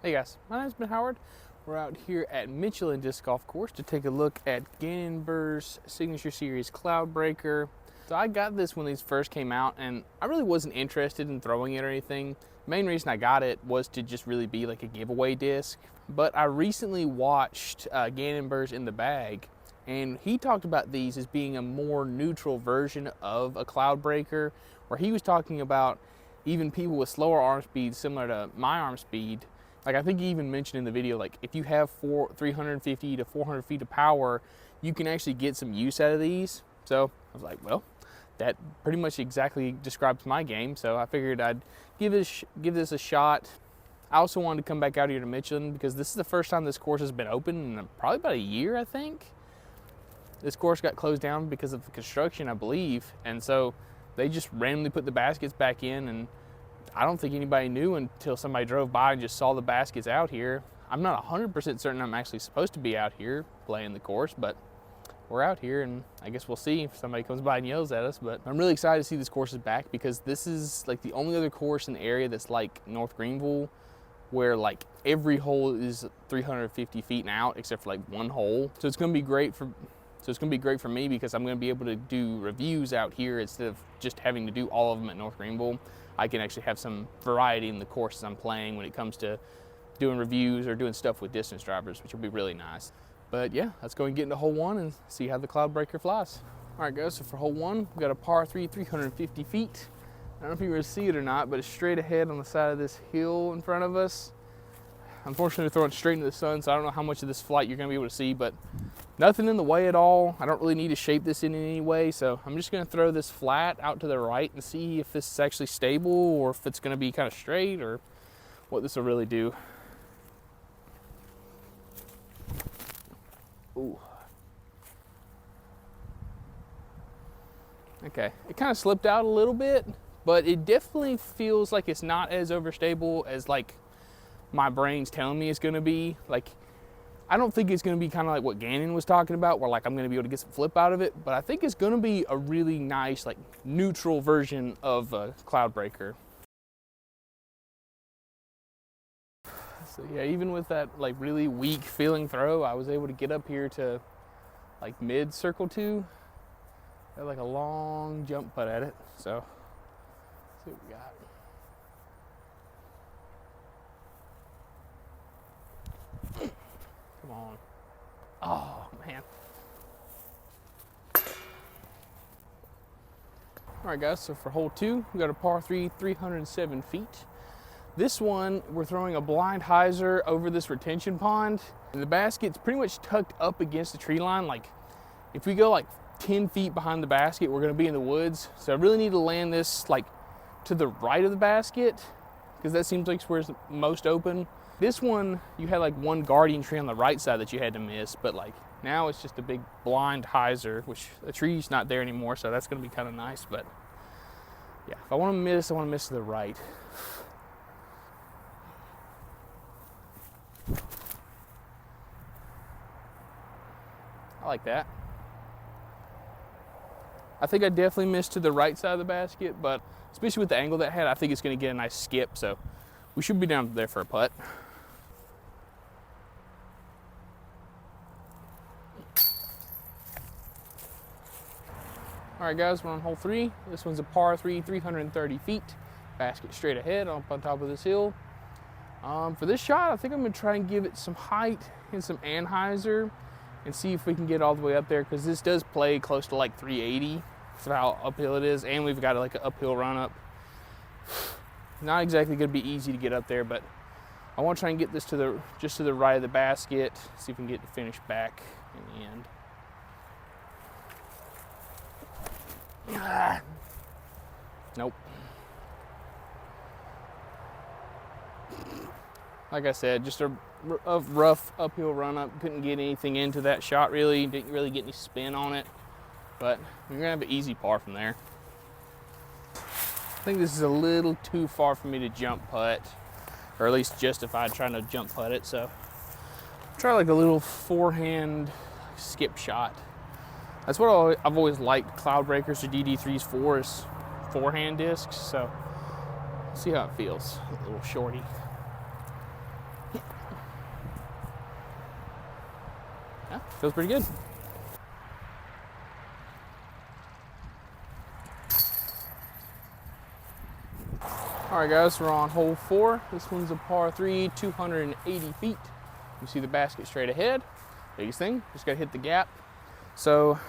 Hey guys, my name's Ben Howard. We're out here at Michelin Disc Golf Course to take a look at Gannon Buhr's Signature Series Cloudbreaker. So I got this when these first came out, and I really wasn't interested in throwing it or anything. The main reason I got it was to just really be like a giveaway disc. But I recently watched Gannon Buhr's In the Bag, and he talked about these as being a more neutral version of a Cloudbreaker, where he was talking about even people with slower arm speed similar to my arm speed. Like, I think he even mentioned in the video, like, if you have 350 to 400 feet of power, you can actually get some use out of these. So I was like, well, that pretty much exactly describes my game. So I figured I'd give this a shot. I also wanted to come back out here to Michelin because this is the first time this course has been open in probably about a year, I think. This course got closed down because of the construction, I believe. And so they just randomly put the baskets back in, and I don't think anybody knew until somebody drove by and just saw the baskets out here. I'm not 100% certain I'm actually supposed to be out here playing the course, but we're out here, and I guess we'll see if somebody comes by and yells at us. But I'm really excited to see this course is back because this is like the only other course in the area that's like North Greenville, where like every hole is 350 feet and out except for like one hole. So it's going to be great for me because I'm going to be able to do reviews out here instead of just having to do all of them at North Greenville. I can actually have some variety in the courses I'm playing when it comes to doing reviews or doing stuff with distance drivers, which will be really nice. But yeah, let's go and get into hole one and see how the Cloudbreaker flies. All right guys, so for hole one, we've got a par 3, 350 feet. I don't know if you can see it or not, but it's straight ahead on the side of this hill in front of us. Unfortunately, we're throwing straight into the sun, so I don't know how much of this flight you're gonna be able to see, but nothing in the way at all. I don't really need to shape this in any way, so I'm just gonna throw this flat out to the right and see if this is actually stable or if it's gonna be kind of straight or what this will really do. Ooh. Okay, it kind of slipped out a little bit, but it definitely feels like it's not as overstable as like my brain's telling me it's gonna be. Like, I don't think it's gonna be kind of like what Gannon was talking about, where like I'm gonna be able to get some flip out of it, but I think it's gonna be a really nice, like, neutral version of a Cloudbreaker. So yeah, even with that like really weak feeling throw, I was able to get up here to like mid circle 2. Got like a long jump putt at it, so let's see what we got. Come on. Oh, man. All right, guys, so for hole 2, we got a par 3, 307 feet. This one, we're throwing a blind hyzer over this retention pond. And the basket's pretty much tucked up against the tree line. Like, if we go like 10 feet behind the basket, we're gonna be in the woods. So I really need to land this like to the right of the basket because that seems like where it's most open. This one, you had like one guardian tree on the right side that you had to miss, but like now it's just a big blind hyzer, which the tree's not there anymore, so that's gonna be kind of nice. But yeah, if I want to miss, I want to miss to the right. I like that. I think I definitely missed to the right side of the basket, but especially with the angle that had, I think it's gonna get a nice skip, so we should be down there for a putt. All right, guys, we're on hole 3. This one's a par 3, 330 feet. Basket straight ahead up on top of this hill. For this shot, I think I'm gonna try and give it some height and some anhyzer and see if we can get all the way up there, because this does play close to like 380 for how uphill it is, and we've got like an uphill run up. Not exactly gonna be easy to get up there, but I wanna try and get this to just to the right of the basket, see if we can get the finish back in the end. Nope. Like I said, just a rough uphill run up. Couldn't get anything into that shot really. Didn't really get any spin on it. But we're gonna have an easy par from there. I think this is a little too far for me to jump putt, or at least justified trying to jump putt it. So try like a little forehand skip shot. That's what I've always liked Cloudbreakers or DD3s for, is forehand discs. So see how it feels, a little shorty. Feels pretty good. All right, guys, we're on hole 4. This one's a par 3, 280 feet. You see the basket straight ahead. Biggest thing, just gotta hit the gap. So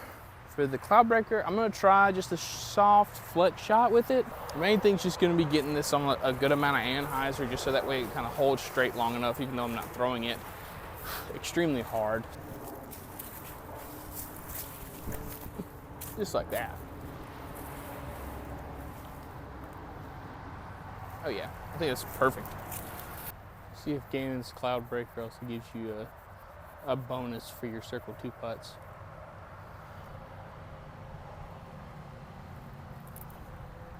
for the cloud breaker, I'm gonna try just a soft flex shot with it. The main thing's just gonna be getting this on a good amount of anhyzer, just so that way it kind of holds straight long enough, even though I'm not throwing it extremely hard. Just like that. Oh yeah, I think that's perfect. See if Gannon's cloud breaker also gives you a bonus for your circle 2 putts.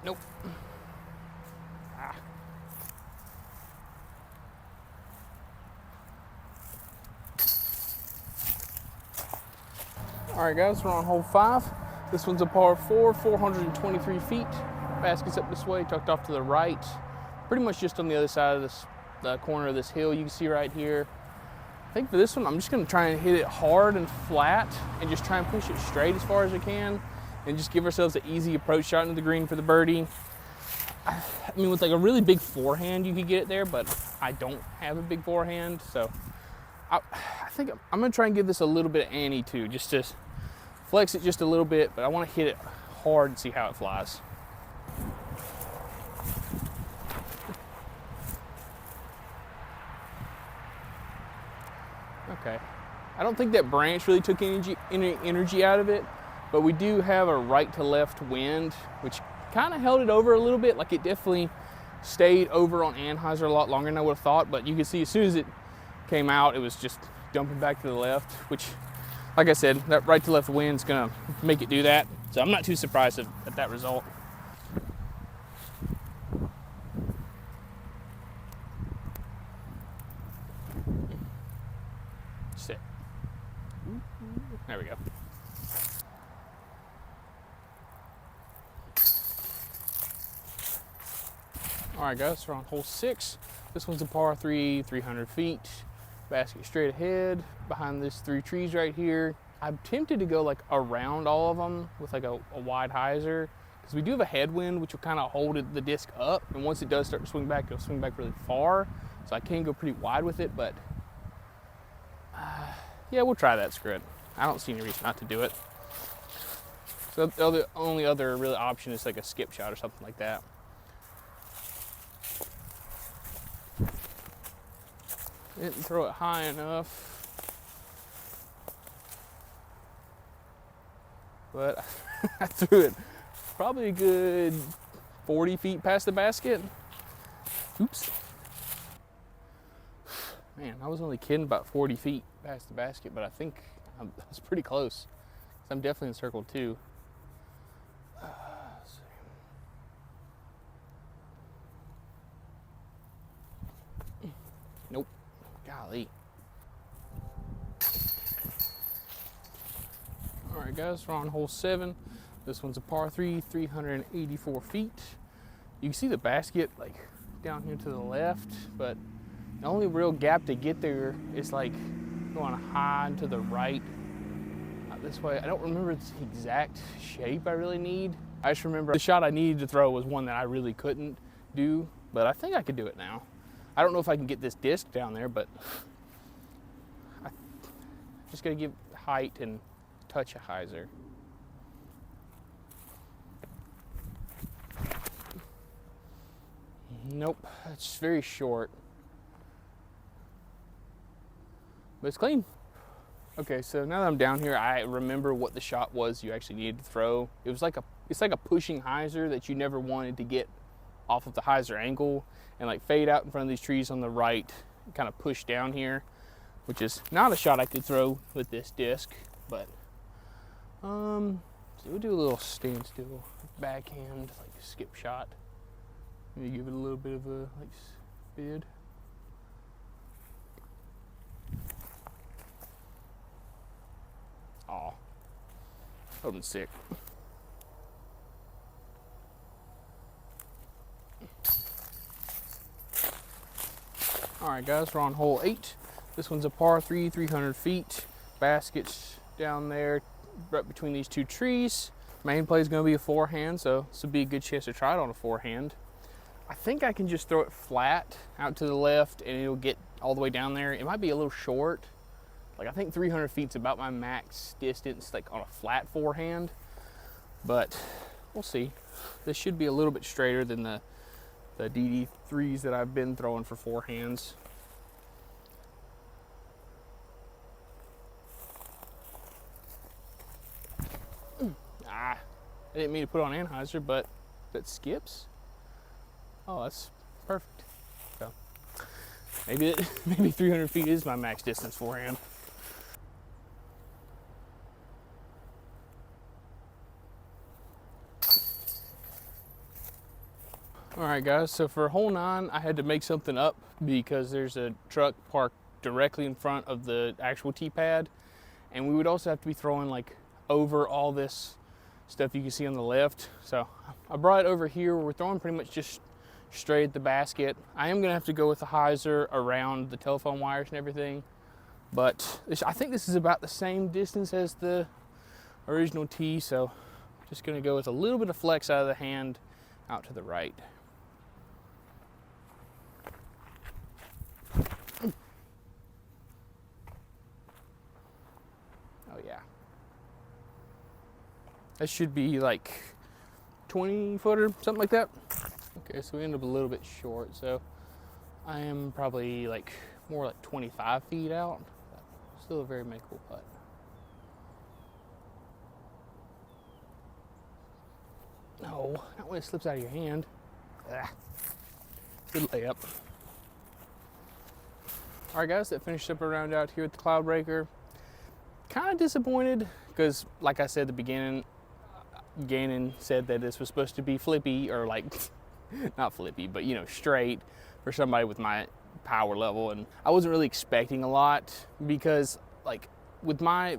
Nope. Ah. All right, guys, we're on hole 5. This one's a par 4, 423 feet. Basket's up this way, tucked off to the right. Pretty much just on the other side of this, the corner of this hill you can see right here. I think for this one, I'm just gonna try and hit it hard and flat and just try and push it straight as far as I can and just give ourselves an easy approach shot into the green for the birdie. I mean, with like a really big forehand, you could get it there, but I don't have a big forehand, so I think I'm gonna try and give this a little bit of ante too, just to flex it just a little bit, but I wanna hit it hard and see how it flies. Okay, I don't think that branch really took any energy out of it, but we do have a right to left wind, which kind of held it over a little bit. Like, it definitely stayed over on anhyzer a lot longer than I would have thought, but you can see as soon as it came out, it was just dumping back to the left, which, like I said, that right to left wind's gonna make it do that. So I'm not too surprised at that result. Sit. There we go. All right, guys, we're on hole 6. This one's a par 3, 300 feet. Basket straight ahead, behind these 3 trees right here. I'm tempted to go like around all of them with like a wide hyzer, because we do have a headwind, which will kind of hold the disc up. And once it does start to swing back, it'll swing back really far. So I can go pretty wide with it, but yeah, we'll try that. Screw it. I don't see any reason not to do it. So the only other real option is like a skip shot or something like that. Didn't throw it high enough, but I threw it probably a good 40 feet past the basket. Oops. Man, I was only kidding about 40 feet past the basket, but I think I was pretty close. I'm definitely in circle 2. Nope. Golly. All right, guys, we're on hole 7. This one's a par 3, 384 feet. You can see the basket like down here to the left, but the only real gap to get there is like going high and to the right. Not this way. I don't remember the exact shape I really need. I just remember the shot I needed to throw was one that I really couldn't do, but I think I could do it now. I don't know if I can get this disc down there, but I just gotta give height and touch a hyzer. Nope, it's very short. But it's clean. Okay, so now that I'm down here, I remember what the shot was you actually needed to throw. It was like it's like a pushing hyzer that you never wanted to get off of the hyzer angle and like fade out in front of these trees on the right, kind of push down here, which is not a shot I could throw with this disc, but so we'll do a little standstill backhand, like skip shot. Maybe give it a little bit of a like spin. Aw, that would've been sick. All right, guys, we're on hole 8. This one's a par 3, 300 feet. baskets down there right between these two trees. Main play is going to be a forehand, so this would be a good chance to try it on a forehand. I think I can just throw it flat out to the left and it'll get all the way down there. It might be a little short. Like I think 300 feet is about my max distance, like on a flat forehand, but we'll see. This should be a little bit straighter than the DD3s that I've been throwing for forehands. I didn't mean to put on anhyzer, but that skips. Oh, that's perfect. So maybe 300 feet is my max distance forehand. All right, guys. So for hole 9, I had to make something up because there's a truck parked directly in front of the actual tee pad, and we would also have to be throwing like over all this stuff you can see on the left. So I brought it over here where we're throwing pretty much just straight at the basket. I am gonna have to go with the hyzer around the telephone wires and everything, but I think this is about the same distance as the original tee, so I'm just gonna go with a little bit of flex out of the hand out to the right. Oh yeah. That should be like 20 footer, something like that. Okay, so we end up a little bit short, so I am probably like more like 25 feet out, but still a very makeable putt. No, not when it slips out of your hand. Good layup. All right, guys, that finished up a round out here at the Cloud Breaker. Kind of disappointed because, like I said at the beginning, Gannon said that this was supposed to be flippy, or like, not flippy, but you know, straight for somebody with my power level, and I wasn't really expecting a lot because, like, with my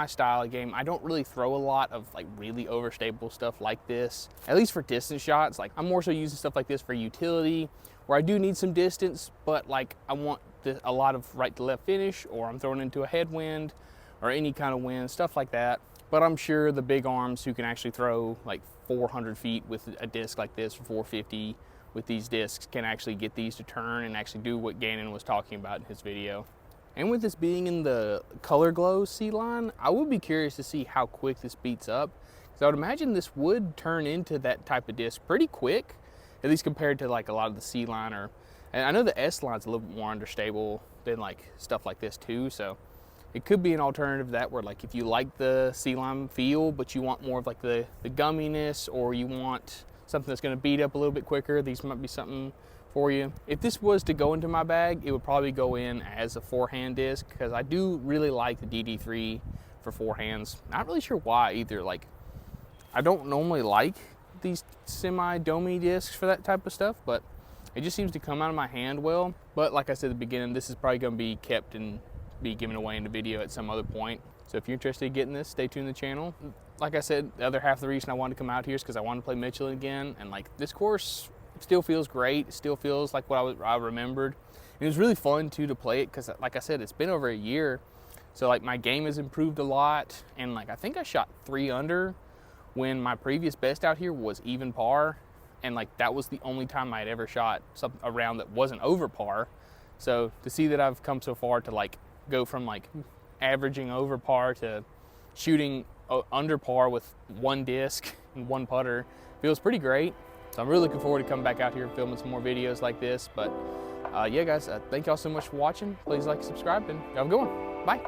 style of game, I don't really throw a lot of like really overstable stuff like this, at least for distance shots. Like, I'm more so using stuff like this for utility, where I do need some distance, but like I want a lot of right to left finish, or I'm throwing into a headwind or any kind of wind, stuff like that. But I'm sure the big arms who can actually throw like 400 feet with a disc like this, or 450 with these discs, can actually get these to turn and actually do what Gannon was talking about in his video. And with this being in the Color Glow sea line, I would be curious to see how quick this beats up, because I would imagine this would turn into that type of disc pretty quick, at least compared to like a lot of the sea line, and I know the S line's a little bit more understable than like stuff like this too, so it could be an alternative to that, where like if you like the sea line feel but you want more of like the gumminess, or you want something that's going to beat up a little bit quicker, these might be something for you. If this was to go into my bag, it would probably go in as a forehand disc, because I do really like the DD3 for forehands. Not really sure why either. Like, I don't normally like these semi-domey discs for that type of stuff, but it just seems to come out of my hand well. But like I said at the beginning, this is probably going to be kept and be given away in the video at some other point. So if you're interested in getting this, stay tuned to the channel. Like I said, the other half of the reason I wanted to come out here is because I wanted to play Michelin again, and like this course still feels great. It still feels like what I remembered. And it was really fun too to play it, because like I said, it's been over a year, so like my game has improved a lot. And like I think I shot 3 under when my previous best out here was even par, and like that was the only time I had ever shot a round that wasn't over par. So to see that I've come so far to like go from like averaging over par to shooting under par with 1 disc and 1 putter feels pretty great. So I'm really looking forward to coming back out here and filming some more videos like this. But yeah, guys, thank y'all so much for watching. Please like and subscribe, and y'all have a good one. Bye.